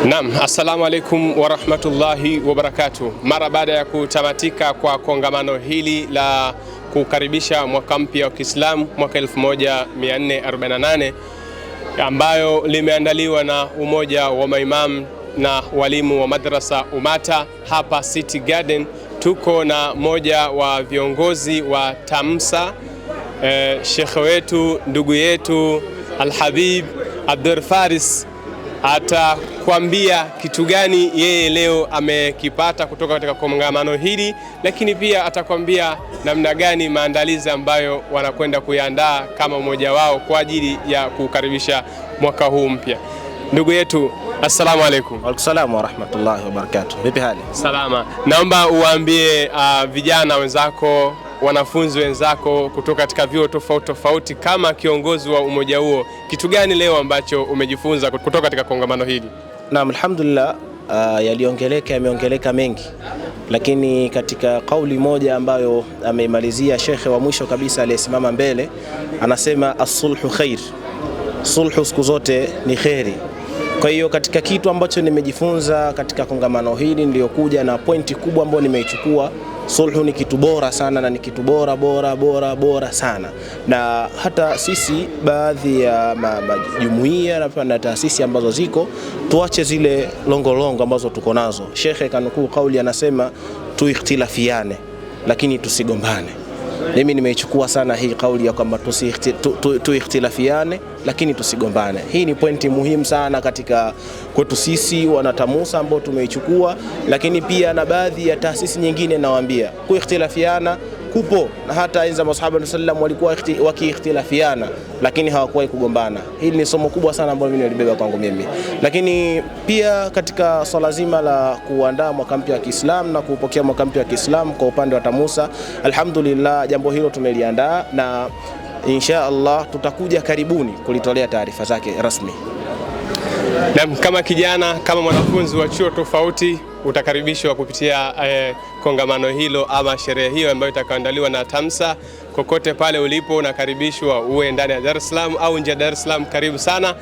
Naam, assalamu alaikum wa rahmatullahi wa barakatuh. Mara baada ya kutamatika kwa kongamano hili la kukaribisha mwaka mpya wa Kiislamu mwaka 1448 ambayo limeandaliwa na Umoja wa Maimamu na Walimu wa Madrasa Umata hapa City Garden, tuko na moja wa viongozi wa TAMSA, shekhe wetu, ndugu yetu Al-Habib Abdur Faris. Atakwambia kitu gani yeye leo amekipata kutoka katika kongamano hili, lakini pia atakwambia namna gani maandalizi ambayo wanakwenda kuyaandaa kama mmoja wao kwa ajili ya kukaribisha mwaka huu mpya. Ndugu yetu, assalamu alaikum. Wa salamu wa rahmatullahi wa barakatuh. Vipi hali? Salama. Naomba uwaambie vijana wenzako, wanafunzi wenzako kutoka katika vyuo tofauti tofauti, kama kiongozi wa umoja huo, kitu gani leo ambacho umejifunza kutoka katika kongamano hili? Naam, alhamdulillah, yameongeleka mengi, lakini katika kauli moja ambayo ameimalizia shekhe wa mwisho kabisa aliyesimama mbele, anasema as-sulhu khair, sulhu siku zote ni khairi. Kwa hiyo katika kitu ambacho nimejifunza katika kongamano hili ndio kuja na pointi kubwa ambayo nimeichukua, sulhu ni kitu bora sana na ni kitu bora sana, na hata sisi baadhi ya jumuiya na taasisi ambazo ziko, tuache zile longolongo ambazo tuko nazo. Shekhe kanukuu kauli, anasema tuikhtilafiane lakini tusigombane. Mimi nimeichukua sana hii kauli ya kwamba tuikhtilafiane lakini tusigombane. Hii ni pointi muhimu sana katika kwetu sisi wanatamusa ambao tumeichukua, lakini pia na baadhi ya taasisi nyingine nawaambia kuikhtilafiana kupo, na hata enza masahaba sallam walikuwa wakiikhtilafiana lakini hawakuwahi kugombana. Hili ni somo kubwa sana ambalo mimi nilibeba kwangu mimi. Lakini pia katika swala zima la kuandaa mwaka mpya wa Kiislamu na kupokea mwaka mpya wa Kiislamu kwa upande wa TAMUSA, alhamdulillah jambo hilo tumeliandaa na insha Allah tutakuja karibuni kulitolea taarifa zake rasmi. Na kama kijana, kama mwanafunzi wa chuo tofauti, utakaribishwa kupitia kongamano hilo ama sherehe hiyo ambayo itakaandaliwa na TAMSA. Kokote pale ulipo unakaribishwa, uwe ndani ya Dar es Salaam au nje ya Dar es Salaam, karibu sana.